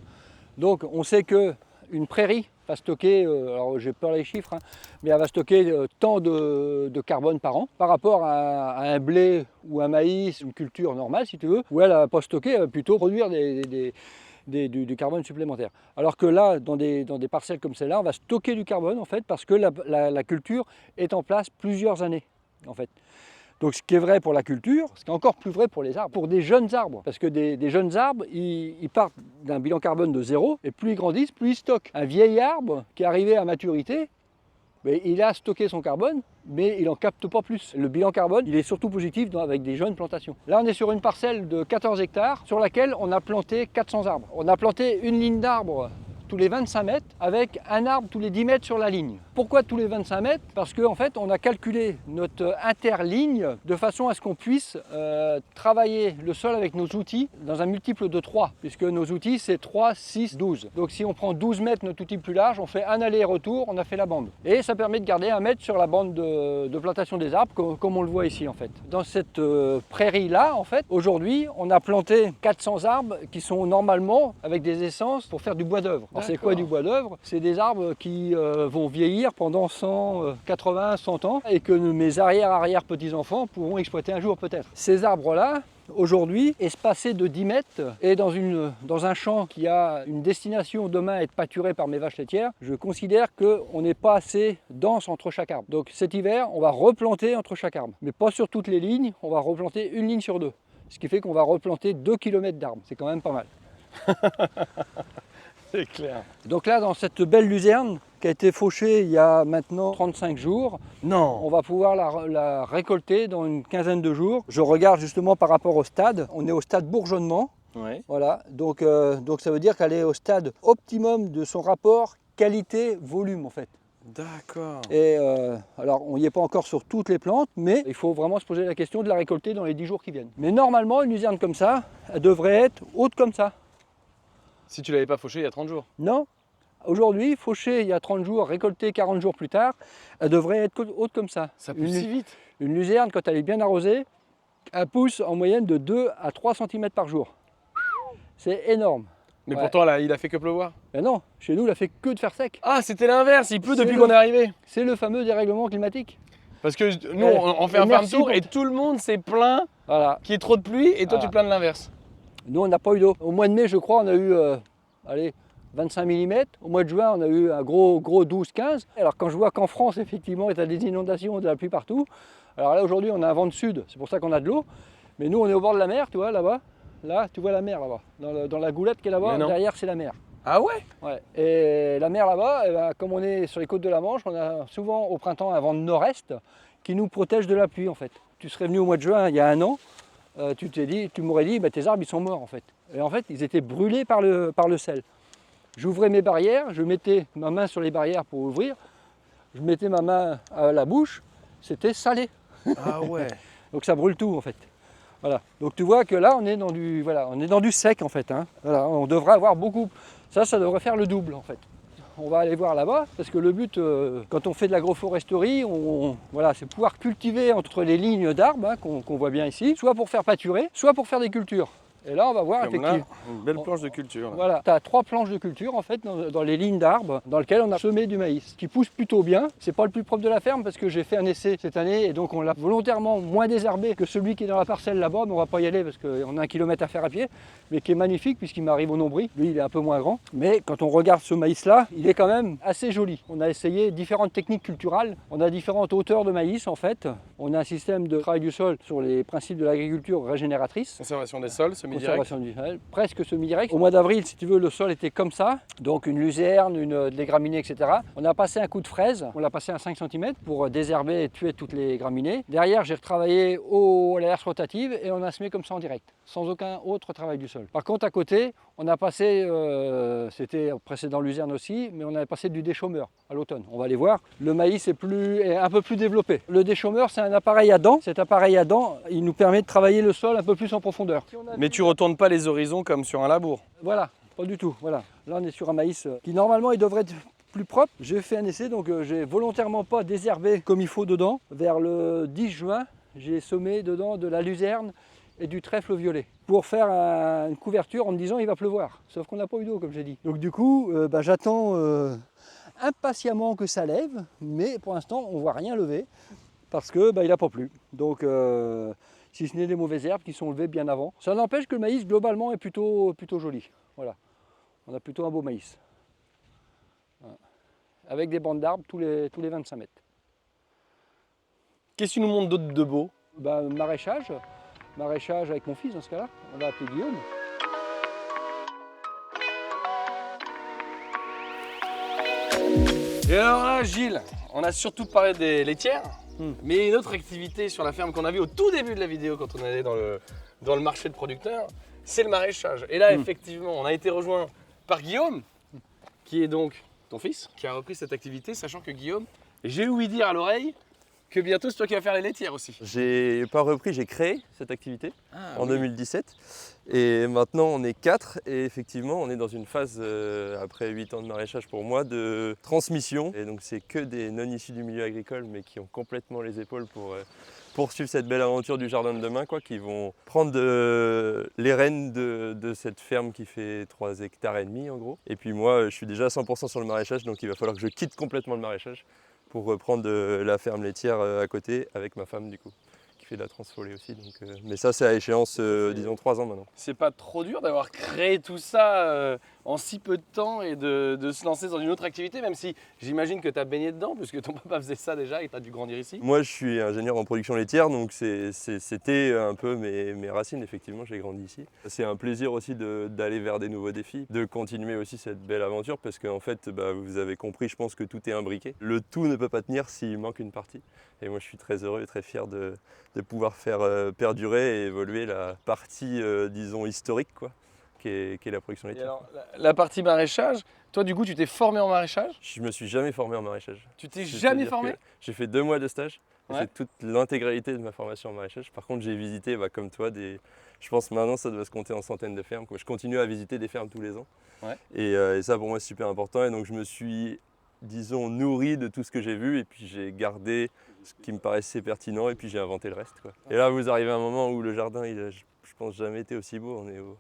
Donc on sait qu'une prairie va stocker, alors j'ai peur des chiffres, hein, mais elle va stocker tant de carbone par an par rapport à un blé ou un maïs, une culture normale si tu veux, où elle ne va pas stocker, elle va plutôt produire du carbone supplémentaire. Alors que là, dans des parcelles comme celle-là, on va stocker du carbone en fait parce que la culture est en place plusieurs années en fait. Donc ce qui est vrai pour la culture, ce qui est encore plus vrai pour les arbres, pour des jeunes arbres. Parce que des jeunes arbres, ils partent d'un bilan carbone de 0, et plus ils grandissent, plus ils stockent. Un vieil arbre qui est arrivé à maturité, il a stocké son carbone, mais il n'en capte pas plus. Le bilan carbone, il est surtout positif avec des jeunes plantations. Là, on est sur une parcelle de 14 hectares sur laquelle on a planté 400 arbres. On a planté une ligne d'arbres tous les 25 mètres avec un arbre tous les 10 mètres sur la ligne. Pourquoi tous les 25 mètres? Parce qu'en fait, on a calculé notre interligne de façon à ce qu'on puisse travailler le sol avec nos outils dans un multiple de 3, puisque nos outils, c'est 3, 6, 12. Donc si on prend 12 mètres, notre outil plus large, on fait un aller-retour, on a fait la bande. Et ça permet de garder 1 mètre sur la bande de plantation des arbres, comme on le voit ici en fait. Dans cette prairie-là, en fait, aujourd'hui, on a planté 400 arbres qui sont normalement avec des essences pour faire du bois d'œuvre. Alors c'est quoi du bois d'œuvre? C'est des arbres qui vont vieillir pendant 180, 100 ans et que mes arrière-petits-enfants pourront exploiter un jour peut-être. Ces arbres-là, aujourd'hui, espacés de 10 mètres et dans un champ qui a une destination demain à être pâturé par mes vaches laitières, je considère qu'on n'est pas assez dense entre chaque arbre. Donc cet hiver, on va replanter entre chaque arbre. Mais pas sur toutes les lignes, on va replanter une ligne sur 2. Ce qui fait qu'on va replanter 2 km d'arbres. C'est quand même pas mal. C'est clair. Donc là, dans cette belle luzerne qui a été fauchée il y a maintenant 35 jours, on va pouvoir la récolter dans une quinzaine de jours. Je regarde justement par rapport au stade. On est au stade bourgeonnement. Ouais. Voilà. Donc ça veut dire qu'elle est au stade optimum de son rapport qualité-volume en fait. D'accord. Et alors, on n'y est pas encore sur toutes les plantes, mais il faut vraiment se poser la question de la récolter dans les 10 jours qui viennent. Mais normalement, une luzerne comme ça, elle devrait être haute comme ça. Si tu l'avais pas fauché il y a 30 jours? Non. Aujourd'hui, fauchée il y a 30 jours, récoltée 40 jours plus tard, elle devrait être haute comme ça. Ça pousse si vite. Une luzerne, quand elle est bien arrosée, elle pousse en moyenne de 2 à 3 cm par jour. C'est énorme. Mais pourtant, là, il a fait que pleuvoir. Ben non, chez nous, il a fait que de faire sec. Ah, c'était l'inverse, il pleut depuis qu'on est arrivé. C'est le fameux dérèglement climatique. Parce que nous, on fait un farm tour et tout le monde s'est plaint qu'il y ait trop de pluie et toi, tu te plains de l'inverse. Nous, on n'a pas eu d'eau. Au mois de mai, je crois, on a eu 25 mm. Au mois de juin, on a eu un gros 12-15. Alors quand je vois qu'en France, effectivement, il y a des inondations, de la pluie partout. Alors là, aujourd'hui, on a un vent de sud, c'est pour ça qu'on a de l'eau. Mais nous, on est au bord de la mer, tu vois, là-bas. Là, tu vois la mer, là-bas. Dans la goulette qui est là-bas, derrière, c'est la mer. Ah ouais? Ouais. Et la mer là-bas, comme on est sur les côtes de la Manche, on a souvent au printemps un vent de nord-est qui nous protège de la pluie, en fait. Tu serais venu au mois de juin, il y a un an, tu m'aurais dit, tes arbres, ils sont morts, en fait. Et en fait, ils étaient brûlés par le sel. J'ouvrais mes barrières, je mettais ma main sur les barrières pour ouvrir, je mettais ma main à la bouche, c'était salé. Ah ouais. Donc ça brûle tout en fait. Voilà. Donc tu vois que là on est dans du sec en fait. Hein. Voilà. On devrait avoir beaucoup. Ça devrait faire le double en fait. On va aller voir là-bas parce que le but quand on fait de l'agroforesterie, voilà, c'est pouvoir cultiver entre les lignes d'arbres hein, qu'on voit bien ici, soit pour faire pâturer, soit pour faire des cultures. Et là, on va voir comme effectivement. Là, une belle planche de culture. Là. Voilà, tu as 3 planches de culture en fait dans les lignes d'arbres dans lesquelles on a semé du maïs, qui pousse plutôt bien. C'est pas le plus propre de la ferme parce que j'ai fait un essai cette année et donc on l'a volontairement moins désherbé que celui qui est dans la parcelle là-bas, mais on va pas y aller parce qu'on a 1 kilomètre à faire à pied, mais qui est magnifique puisqu'il m'arrive au nombril. Lui, il est un peu moins grand, mais quand on regarde ce maïs-là, il est quand même assez joli. On a essayé différentes techniques culturales, on a différentes hauteurs de maïs en fait. On a un système de travail du sol sur les principes de l'agriculture régénératrice. Conservation des sols, conservation du sol, presque semi-direct. Au mois d'avril, si tu veux, le sol était comme ça, donc une luzerne, des graminées, etc. On a passé un coup de fraise, on l'a passé à 5 cm pour désherber et tuer toutes les graminées. Derrière, j'ai retravaillé à la herse rotative et on a semé comme ça en direct, sans aucun autre travail du sol. Par contre, à côté, on a passé, c'était précédent luzerne aussi, mais on a passé du déchaumeur à l'automne. On va aller voir. Le maïs est un peu plus développé. Le déchaumeur, c'est un appareil à dents. Cet appareil à dents, il nous permet de travailler le sol un peu plus en profondeur. Mais tu retournes pas les horizons comme sur un labour. Voilà, pas du tout. Voilà. Là, on est sur un maïs qui normalement, il devrait être plus propre. J'ai fait un essai, donc j'ai volontairement pas désherbé comme il faut dedans. Vers le 10 juin, j'ai semé dedans de la luzerne et du trèfle violet pour faire une couverture en me disant il va pleuvoir. Sauf qu'on n'a pas eu d'eau, comme j'ai dit. Donc du coup, j'attends impatiemment que ça lève, mais pour l'instant, on ne voit rien lever parce que il n'a pas plu. Donc si ce n'est les mauvaises herbes qui sont levées bien avant. Ça n'empêche que le maïs globalement est plutôt joli. Voilà. On a plutôt un beau maïs. Voilà. Avec des bandes d'arbres tous les 25 mètres. Qu'est-ce que tu nous montres d'autre de beau? Maraîchage avec mon fils dans ce cas-là. On va appeler Guillaume. Et alors là, Gilles, on a surtout parlé des laitières, mais une autre activité sur la ferme qu'on a vue au tout début de la vidéo quand on allait dans le marché de producteurs, c'est le maraîchage. Et là, effectivement, on a été rejoint par Guillaume, qui est donc ton fils, qui a repris cette activité, sachant que Guillaume, j'ai ouï dire à l'oreille que bientôt c'est toi qui vas faire les laitières aussi. J'ai pas repris, j'ai créé cette activité en 2017 et maintenant on est 4 et effectivement on est dans une phase, après 8 ans de maraîchage pour moi, de transmission. Et donc c'est que des non issus du milieu agricole mais qui ont complètement les épaules pour poursuivre cette belle aventure du jardin de demain, qui vont prendre les rênes de cette ferme qui fait 3 hectares et demi en gros. Et puis moi je suis déjà à 100% sur le maraîchage, donc il va falloir que je quitte complètement le maraîchage pour reprendre la ferme laitière à côté avec ma femme du coup, qui fait de la transfolée aussi. Donc, mais ça c'est à échéance, disons 3 ans maintenant. C'est pas trop dur d'avoir créé tout ça en si peu de temps et de se lancer dans une autre activité, même si j'imagine que tu as baigné dedans, puisque ton papa faisait ça déjà et tu as dû grandir ici. Moi je suis ingénieur en production laitière, donc c'était un peu mes racines, effectivement j'ai grandi ici. C'est un plaisir aussi d'aller vers des nouveaux défis, de continuer aussi cette belle aventure, parce qu'en fait vous avez compris, je pense que tout est imbriqué. Le tout ne peut pas tenir s'il manque une partie. Et moi je suis très heureux et très fier de pouvoir faire perdurer et évoluer la partie disons historique qui est la production laitière. Alors, la partie maraîchage, toi du coup tu t'es formé en maraîchage? Je me suis jamais formé en maraîchage. Tu t'es jamais formé? J'ai fait 2 mois de stage, c'est toute l'intégralité de ma formation en maraîchage. Par contre j'ai visité comme toi je pense maintenant ça doit se compter en centaines de fermes. Je continue à visiter des fermes tous les ans. Ouais. Et ça pour moi c'est super important, et donc je me suis disons nourri de tout ce que j'ai vu et puis j'ai gardé ce qui me paraissait pertinent et puis j'ai inventé le reste. Et là vous arrivez à un moment où le jardin je pense jamais été aussi beau, on est au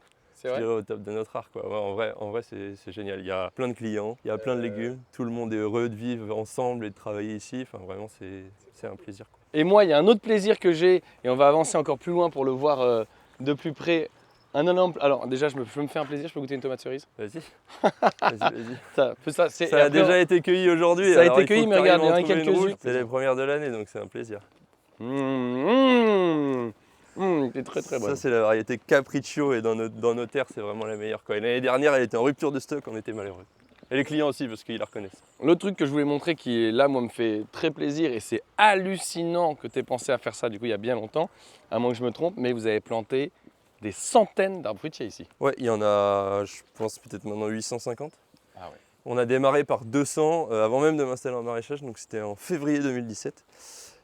top de notre art. Ouais, en vrai c'est génial, il y a plein de clients, il y a plein de légumes, tout le monde est heureux de vivre ensemble et de travailler ici, enfin vraiment c'est un plaisir. Et moi il y a un autre plaisir que j'ai, et on va avancer encore plus loin pour le voir de plus près. Alors déjà je me fais un plaisir, je peux goûter une tomate cerise? Vas-y, vas-y. Ça a déjà été cueilli aujourd'hui. Ça a été cueilli, mais regarde, il y en a quelques-unes. C'est les premières de l'année, donc c'est un plaisir. C'est très très bon. Ça c'est la variété Capriccio, et dans nos terres c'est vraiment la meilleure. L'année dernière elle était en rupture de stock, on était malheureux. Et les clients aussi parce qu'ils la reconnaissent. L'autre truc que je voulais montrer qui est là, moi me fait très plaisir, et c'est hallucinant que tu aies pensé à faire ça du coup il y a bien longtemps, à moins que je me trompe, mais vous avez planté des centaines d'arbres fruitiers ici. Ouais, il y en a, je pense peut-être maintenant 850. Ah ouais. On a démarré par 200 avant même de m'installer en maraîchage, donc c'était en février 2017.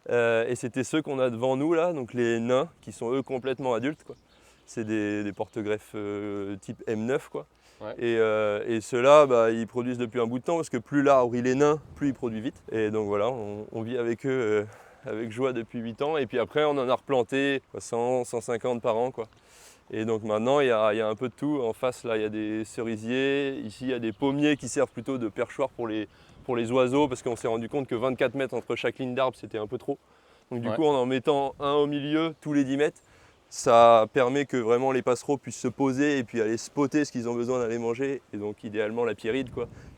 Et c'était ceux qu'on a devant nous là, donc les nains, qui sont eux complètement adultes. C'est des porte-greffes type M9 . Ouais. Et ceux-là, ils produisent depuis un bout de temps, parce que plus l'arbre il est nain, plus il produit vite. Et donc voilà, on vit avec eux avec joie depuis 8 ans. Et puis après on en a replanté 100, 150 par an. Et donc maintenant il y a un peu de tout. En face là il y a des cerisiers, ici il y a des pommiers qui servent plutôt de perchoir pour les oiseaux, parce qu'on s'est rendu compte que 24 mètres entre chaque ligne d'arbre c'était un peu trop. Donc du coup en mettant un au milieu tous les 10 mètres, ça permet que vraiment les passereaux puissent se poser et puis aller spotter ce qu'ils ont besoin d'aller manger, et donc idéalement la pyrrhide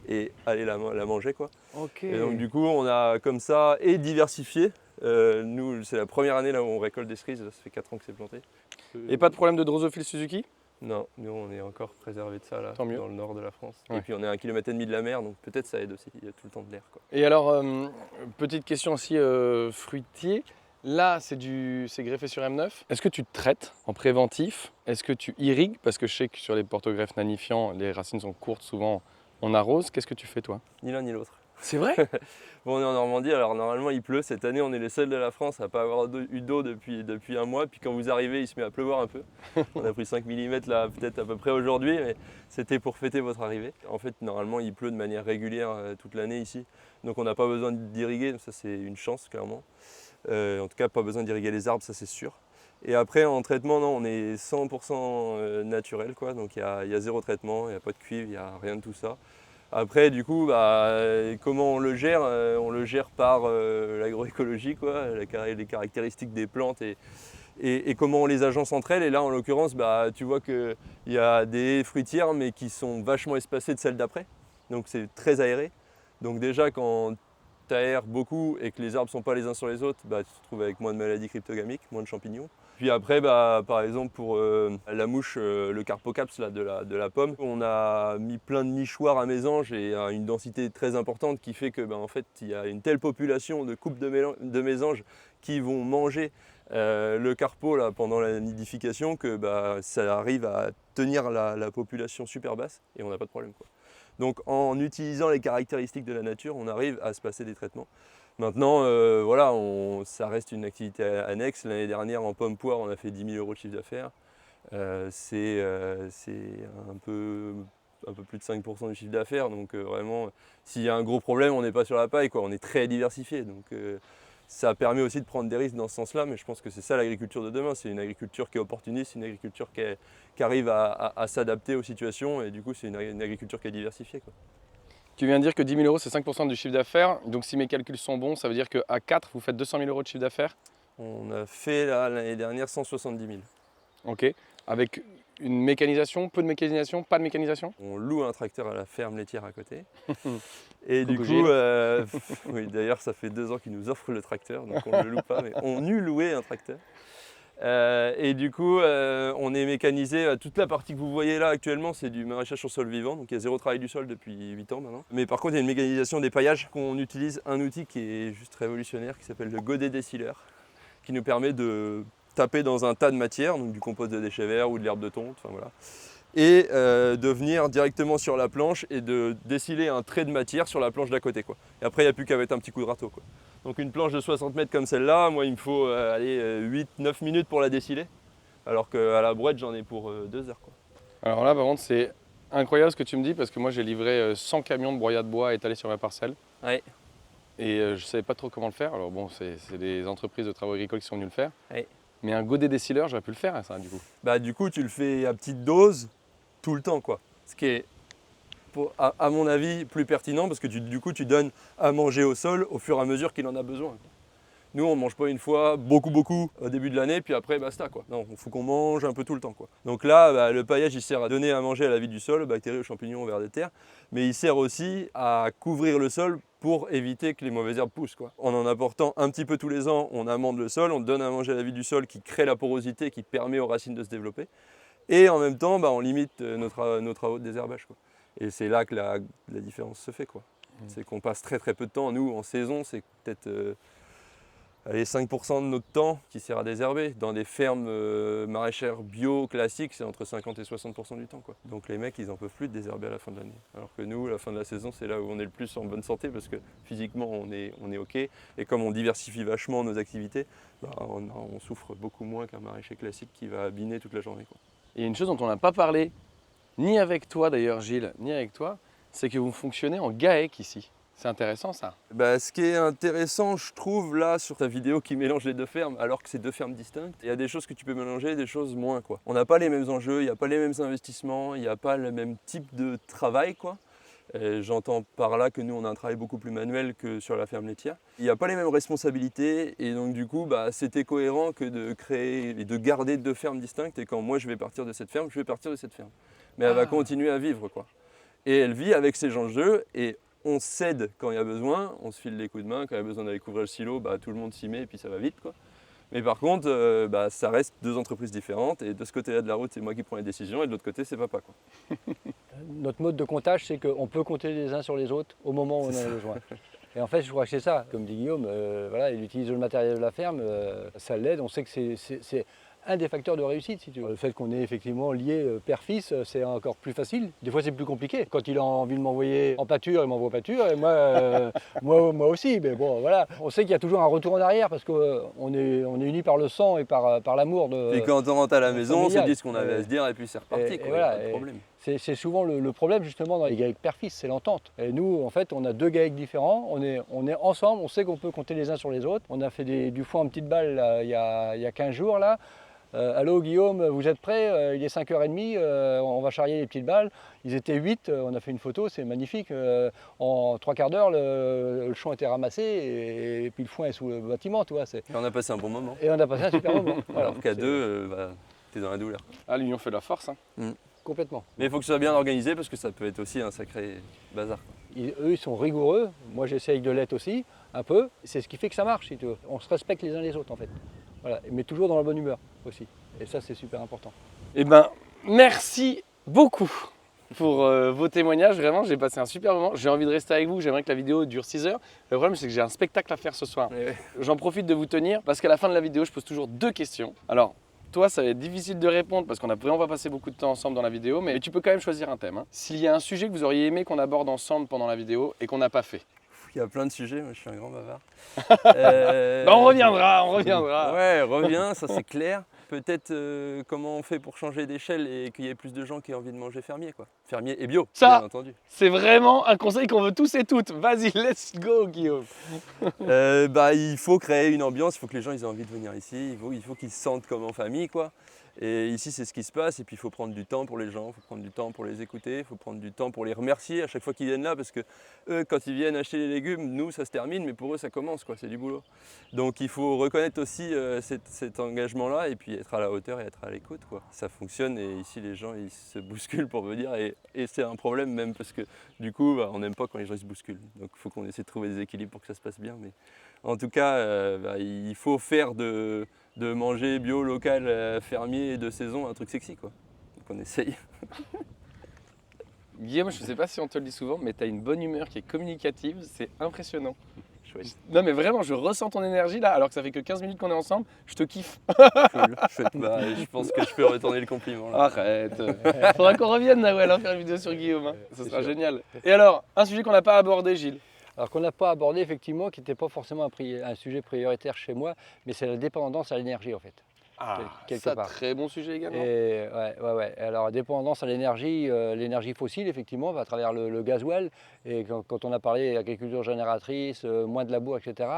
et aller la manger Okay. Et donc du coup on a comme ça diversifié. Nous c'est la première année là où on récolte des cerises, ça fait 4 ans que c'est planté. Et pas de problème de Drosophile Suzuki? Non, nous on est encore préservé de ça là, Tant mieux. dans le nord de la France. Ouais. Et puis on est à 1,5 km de la mer, donc peut-être ça aide aussi, il y a tout le temps de l'air, quoi. Et alors, petite question aussi fruitier. Là, c'est greffé sur M9. Est-ce que tu te traites en préventif? Est-ce que tu irrigues? Parce que je sais que sur les porte-greffes nanifiants, les racines sont courtes, souvent on arrose. Qu'est-ce que tu fais toi? Ni l'un ni l'autre. C'est vrai? Bon, on est en Normandie, alors normalement il pleut. Cette année, on est les seuls de la France à ne pas avoir eu d'eau depuis un mois. Puis quand vous arrivez, il se met à pleuvoir un peu. On a pris 5 mm là, peut-être à peu près aujourd'hui, mais c'était pour fêter votre arrivée. En fait, normalement, il pleut de manière régulière toute l'année ici. Donc on n'a pas besoin d'irriguer, ça c'est une chance clairement. En tout cas, pas besoin d'irriguer les arbres, ça c'est sûr. Et après, en traitement, non, on est 100% naturel, quoi. Donc il y a zéro traitement, il n'y a pas de cuivre, il n'y a rien de tout ça. Après, du coup, comment on le gère? On le gère par l'agroécologie, quoi, les caractéristiques des plantes et comment on les agence entre elles. Et là, en l'occurrence, tu vois qu'il y a des haies fruitières, mais qui sont vachement espacées de celles d'après. Donc c'est très aéré. Donc déjà, quand tu aères beaucoup et que les arbres ne sont pas les uns sur les autres, tu te retrouves avec moins de maladies cryptogamiques, moins de champignons. Puis après, par exemple, pour la mouche, le carpocaps là, de la pomme, on a mis plein de nichoirs à mésanges et une densité très importante qui fait que en fait, il y a une telle population de couples de mésanges qui vont manger le carpo là, pendant la nidification que ça arrive à tenir la population super basse et on n'a pas de problème, quoi. Donc en utilisant les caractéristiques de la nature, on arrive à se passer des traitements. Maintenant, voilà, ça reste une activité annexe. L'année dernière, en pomme-poire, on a fait 10 000 € de chiffre d'affaires. C'est un peu plus de 5% du chiffre d'affaires. Donc vraiment, s'il y a un gros problème, on n'est pas sur la paille, quoi. On est très diversifié. Donc ça permet aussi de prendre des risques dans ce sens-là. Mais je pense que c'est ça l'agriculture de demain. C'est une agriculture qui est opportuniste, une agriculture qui arrive à s'adapter aux situations. Et du coup, c'est une agriculture qui est diversifiée, quoi. Tu viens de dire que 10 000 € c'est 5% du chiffre d'affaires. Donc si mes calculs sont bons, ça veut dire qu'à 4, vous faites 200 000 € de chiffre d'affaires. On a fait l'année dernière 170 000. Ok. Avec une mécanisation, peu de mécanisation, pas de mécanisation? On loue un tracteur à la ferme laitière à côté. Et du Coucou coup, Gilles. oui, d'ailleurs, ça fait 2 ans qu'ils nous offrent le tracteur, donc on ne le loue pas, mais on eut loué un tracteur. Et du coup, on est mécanisé. Toute la partie que vous voyez là actuellement, c'est du maraîchage sur sol vivant, donc il y a zéro travail du sol depuis 8 ans maintenant. Mais par contre, il y a une mécanisation des paillages, qu'on utilise un outil qui est juste révolutionnaire, qui s'appelle le godet décileur, qui nous permet de taper dans un tas de matière, donc du compost de déchets verts ou de l'herbe de tonte, enfin voilà, et de venir directement sur la planche et de déciler un trait de matière sur la planche d'à côté, quoi. Et après, il n'y a plus qu'à mettre un petit coup de râteau, quoi. Donc une planche de 60 mètres comme celle-là, moi il me faut 8-9 minutes pour la déciler, alors qu'à la brouette j'en ai pour 2 heures, quoi. Alors là, par contre, c'est incroyable ce que tu me dis parce que moi j'ai livré 100 camions de broyat de bois étalés sur ma parcelle. Ouais. Et je ne savais pas trop comment le faire. Alors bon, c'est des entreprises de travaux agricoles qui sont venues le faire. Ouais. Mais un godet décileur, j'aurais pu le faire, ça, du coup. Du coup, tu le fais à petite dose tout le temps, quoi. Ce qui est, à mon avis, plus pertinent parce que du coup, tu donnes à manger au sol au fur et à mesure qu'il en a besoin, quoi. Nous, on ne mange pas une fois, beaucoup au début de l'année, puis après, basta, quoi. Non, il faut qu'on mange un peu tout le temps, quoi. Donc là, le paillage, il sert à donner à manger à la vie du sol, aux bactéries, aux champignons, aux vers de terre, mais il sert aussi à couvrir le sol pour éviter que les mauvaises herbes poussent, quoi. En apportant un petit peu tous les ans, on amende le sol, on donne à manger à la vie du sol qui crée la porosité, qui permet aux racines de se développer. Et en même temps, on limite nos travaux de désherbage, quoi. Et c'est là que la différence se fait, quoi. C'est qu'on passe très peu de temps. Nous, en saison, c'est peut-être 5% de notre temps qui sert à désherber. Dans des fermes maraîchères bio classiques, c'est entre 50 et 60% du temps, quoi. Donc les mecs, ils n'en peuvent plus de désherber à la fin de l'année. Alors que nous, la fin de la saison, c'est là où on est le plus en bonne santé parce que physiquement, on est OK. Et comme on diversifie vachement nos activités, on souffre beaucoup moins qu'un maraîcher classique qui va abîmer toute la journée, quoi. Et une chose dont on n'a pas parlé, ni avec toi d'ailleurs Gilles, ni avec toi, c'est que vous fonctionnez en GAEC ici. C'est intéressant ça. Ce qui est intéressant, je trouve, là, sur ta vidéo qui mélange les deux fermes, alors que c'est deux fermes distinctes, il y a des choses que tu peux mélanger, des choses moins, quoi. On n'a pas les mêmes enjeux, il n'y a pas les mêmes investissements, il n'y a pas le même type de travail, quoi. J'entends par là que nous, on a un travail beaucoup plus manuel que sur la ferme laitière. Il n'y a pas les mêmes responsabilités et donc du coup, c'était cohérent que de créer et de garder deux fermes distinctes. Et quand moi, je vais partir de cette ferme, je vais partir de cette ferme. Mais elle va continuer à vivre, quoi. Et elle vit avec ses enjeux et on s'aide quand il y a besoin, on se file les coups de main. Quand il y a besoin d'aller couvrir le silo, tout le monde s'y met et puis ça va vite, quoi. Mais par contre, ça reste 2 entreprises différentes. Et de ce côté-là de la route, c'est moi qui prends les décisions. Et de l'autre côté, c'est papa, quoi. Notre mode de comptage, c'est qu'on peut compter les uns sur les autres au moment où on en a besoin. Et en fait, je crois que c'est ça. Comme dit Guillaume, voilà, il utilise le matériel de la ferme, ça l'aide. On sait que c'est un des facteurs de réussite, si tu veux. Le fait qu'on est effectivement lié père-fils, c'est encore plus facile. Des fois, c'est plus compliqué. Quand il a envie de m'envoyer en pâture, il m'envoie en pâture, et moi aussi. Mais bon, voilà. On sait qu'il y a toujours un retour en arrière parce qu'on est unis par le sang et par l'amour de. Et quand on rentre à la maison, on se familial. dit ce qu'on avait à se dire, et puis c'est reparti, Et quoi. voilà, Y a pas de problème. C'est souvent le problème justement dans les GAEC père-fils, c'est l'entente. Et nous, en fait, on a 2 GAEC différents, on est ensemble, on sait qu'on peut compter les uns sur les autres. On a fait du foin en petite balle là, il y a 15 jours là. Allô Guillaume, vous êtes prêt? Il est 5h30, on va charrier les petites balles. Ils étaient 8, on a fait une photo, c'est magnifique. En 3/4 d'heure, le champ était ramassé et puis le foin est sous le bâtiment, tu vois. Et on a passé un bon moment. Et on a passé un super moment. Voilà. Alors qu'à 2, t'es dans la douleur. Ah, l'union fait la force. Hein. Complètement. Mais il faut que ce soit bien organisé parce que ça peut être aussi un sacré bazar. Eux, ils sont rigoureux. Moi, j'essaye de l'être aussi, un peu. C'est ce qui fait que ça marche, si tu veux. On se respecte les uns les autres, en fait. Voilà. Mais toujours dans la bonne humeur aussi. Et ça, c'est super important. Eh ben, merci beaucoup pour vos témoignages. Vraiment, j'ai passé un super moment. J'ai envie de rester avec vous. J'aimerais que la vidéo dure 6 heures. Le problème, c'est que j'ai un spectacle à faire ce soir. Ouais. J'en profite de vous tenir parce qu'à la fin de la vidéo, je pose toujours 2 questions. Alors, toi, ça va être difficile de répondre parce qu'on a vraiment pas passé beaucoup de temps ensemble dans la vidéo, mais tu peux quand même choisir un thème. Hein. S'il y a un sujet que vous auriez aimé qu'on aborde ensemble pendant la vidéo et qu'on n'a pas fait. Il y a plein de sujets, moi je suis un grand bavard. On reviendra. Ouais, reviens, ça c'est clair. Peut-être comment on fait pour changer d'échelle et qu'il y ait plus de gens qui aient envie de manger fermier, quoi. Fermier et bio, Ça, bien entendu. C'est vraiment un conseil qu'on veut tous et toutes. Vas-y, let's go, Guillaume. Il faut créer une ambiance, il faut que les gens ils aient envie de venir ici, il faut qu'ils se sentent comme en famille, quoi. Et ici, c'est ce qui se passe. Et puis, il faut prendre du temps pour les gens, il faut prendre du temps pour les écouter, il faut prendre du temps pour les remercier à chaque fois qu'ils viennent là. Parce que eux, quand ils viennent acheter les légumes, nous, ça se termine, mais pour eux, ça commence, quoi. C'est du boulot. Donc, il faut reconnaître aussi cet engagement-là et puis être à la hauteur et être à l'écoute, quoi. Ça fonctionne et ici, les gens, ils se bousculent pour venir. Et c'est un problème même parce que du coup, on n'aime pas quand les gens se bousculent. Donc, il faut qu'on essaie de trouver des équilibres pour que ça se passe bien. Mais en tout cas, il faut faire de manger bio, local, fermier et de saison, un truc sexy, quoi. Donc on essaye. Guillaume, je ne sais pas si on te le dit souvent, mais tu as une bonne humeur qui est communicative, c'est impressionnant. Chouette. Non mais vraiment, je ressens ton énergie là, alors que ça fait que 15 minutes qu'on est ensemble, je te kiffe. Cool, chouette. Je pense que je peux retourner le compliment, là. Arrête. Faudra qu'on revienne Nawel faire une vidéo sur Guillaume, hein. Ça C'est sera sûr. génial. Et alors, un sujet qu'on n'a pas abordé, Gilles. Alors qu'on n'a pas abordé effectivement, qui n'était pas forcément un sujet prioritaire chez moi, mais c'est la dépendance à l'énergie en fait. Quelque ça, part. très bon sujet également. Et ouais. Alors dépendance à l'énergie, l'énergie fossile effectivement, à travers le gasoil. Et quand on a parlé d'agriculture génératrice, moins de labour, etc.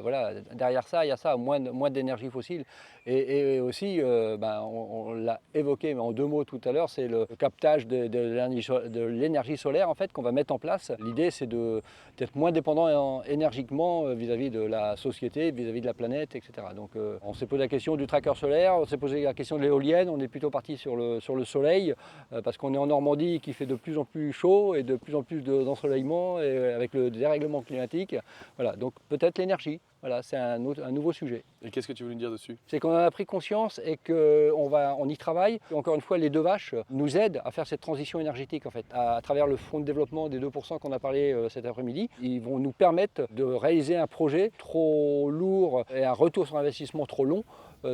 Voilà, derrière ça, il y a ça, moins d'énergie fossile. Et aussi, on l'a évoqué, mais en 2 mots tout à l'heure, c'est le captage de l'énergie solaire en fait qu'on va mettre en place. L'idée, c'est d'être moins dépendant énergiquement vis-à-vis de la société, vis-à-vis de la planète, etc. Donc, on s'est posé la question du tracker solaire, on s'est posé la question de l'éolienne. On est plutôt parti sur le soleil parce qu'on est en Normandie qui fait de plus en plus chaud et de plus en plus d'ensoleillement et avec le dérèglement climatique. Voilà, donc peut-être l'énergie. Voilà, c'est un nouveau sujet. Et qu'est-ce que tu veux nous dire dessus? C'est qu'on en a pris conscience et qu'on y travaille. Et encore une fois, les 2 vaches nous aident à faire cette transition énergétique en fait. À travers le fonds de développement des 2% qu'on a parlé cet après-midi, ils vont nous permettre de réaliser un projet trop lourd et un retour sur investissement trop long.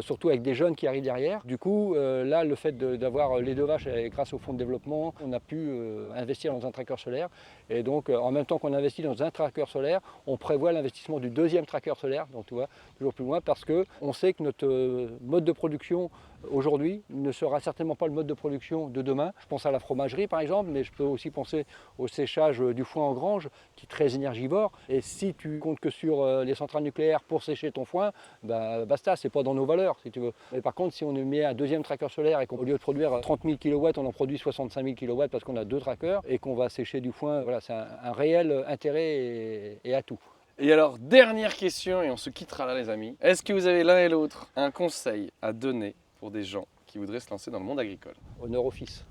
Surtout avec des jeunes qui arrivent derrière. Du coup, là, le fait d'avoir les 2 vaches, grâce au fonds de développement, on a pu investir dans un tracker solaire. Et donc, en même temps qu'on investit dans un tracker solaire, on prévoit l'investissement du 2e tracker solaire, donc tu vois, toujours plus loin, parce qu'on sait que notre mode de production aujourd'hui ne sera certainement pas le mode de production de demain. Je pense à la fromagerie par exemple, mais je peux aussi penser au séchage du foin en grange, qui est très énergivore. Et si tu comptes que sur les centrales nucléaires pour sécher ton foin, basta, c'est pas dans nos valeurs si tu veux. Mais par contre, si on met un 2e tracker solaire et qu'au lieu de produire 30 000 kW, on en produit 65 000 kW parce qu'on a 2 trackers et qu'on va sécher du foin, voilà, c'est un réel intérêt et atout. Et alors, dernière question et on se quittera là les amis. Est-ce que vous avez l'un et l'autre un conseil à donner pour des gens qui voudraient se lancer dans le monde agricole? Honneur au fils.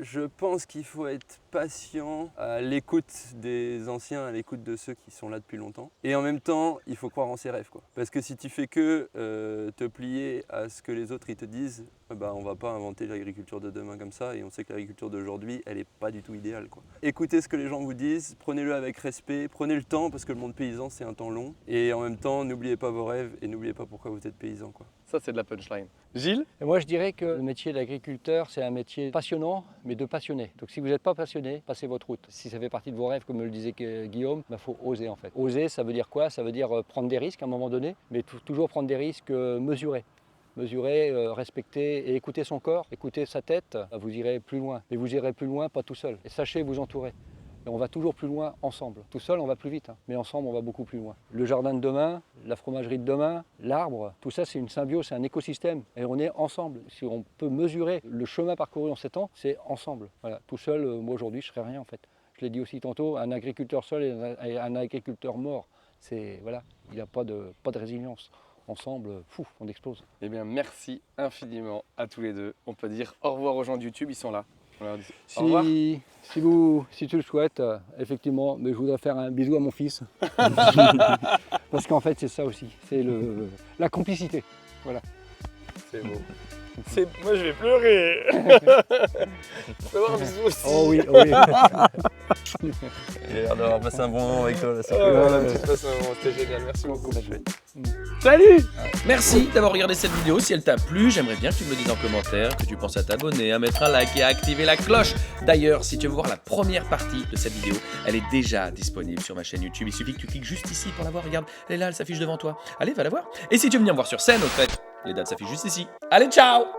Je pense qu'il faut être patient, à l'écoute des anciens, à l'écoute de ceux qui sont là depuis longtemps. Et en même temps, il faut croire en ses rêves, quoi. Parce que si tu fais que te plier à ce que les autres ils te disent, bah, on va pas inventer l'agriculture de demain comme ça. Et on sait que l'agriculture d'aujourd'hui, elle n'est pas du tout idéale, quoi. Écoutez ce que les gens vous disent, prenez-le avec respect, prenez le temps parce que le monde paysan c'est un temps long. Et en même temps, n'oubliez pas vos rêves et n'oubliez pas pourquoi vous êtes paysan, quoi. Ça, c'est de la punchline. Gilles? Et moi, je dirais que le métier d'agriculteur, c'est un métier passionnant, mais de passionné. Donc si vous n'êtes pas passionné, passez votre route. Si ça fait partie de vos rêves, comme me le disait Guillaume, il faut oser en fait. Oser, ça veut dire quoi? Ça veut dire prendre des risques à un moment donné, mais toujours prendre des risques mesurés. Mesurer, respecter et écouter son corps, écouter sa tête, vous irez plus loin. Mais vous irez plus loin pas tout seul. Et sachez vous entourer. Et on va toujours plus loin ensemble. Tout seul, on va plus vite, hein. Mais ensemble, on va beaucoup plus loin. Le jardin de demain, la fromagerie de demain, l'arbre, tout ça, c'est une symbiose, c'est un écosystème. Et on est ensemble. Si on peut mesurer le chemin parcouru en 7 ans, c'est ensemble. Voilà. Tout seul, moi aujourd'hui, je ne serais rien en fait. Je l'ai dit aussi tantôt, un agriculteur seul et un agriculteur mort, voilà, il n'a pas de résilience. Ensemble, on explose. Eh bien, merci infiniment à tous les deux. On peut dire au revoir aux gens de YouTube, ils sont là. On leur dit au revoir. Si tu le souhaites, effectivement, mais je voudrais faire un bisou à mon fils. Parce qu'en fait, c'est ça aussi, c'est la complicité. Voilà. C'est beau. Moi, je vais pleurer. Je peux avoir un bisou aussi. Oh oui, oh oui. Il a l'air d'avoir passé un bon moment avec toi là. C'était génial, merci beaucoup. Salut! Merci d'avoir regardé cette vidéo. Si elle t'a plu, j'aimerais bien que tu me le dises en commentaire, que tu penses à t'abonner, à mettre un like et à activer la cloche. D'ailleurs, si tu veux voir la première partie de cette vidéo, elle est déjà disponible sur ma chaîne YouTube. Il suffit que tu cliques juste ici pour la voir. Regarde, elle est là, elle s'affiche devant toi. Allez, va la voir. Et si tu veux venir me voir sur scène, au fait, les dates s'affichent juste ici. Allez, ciao!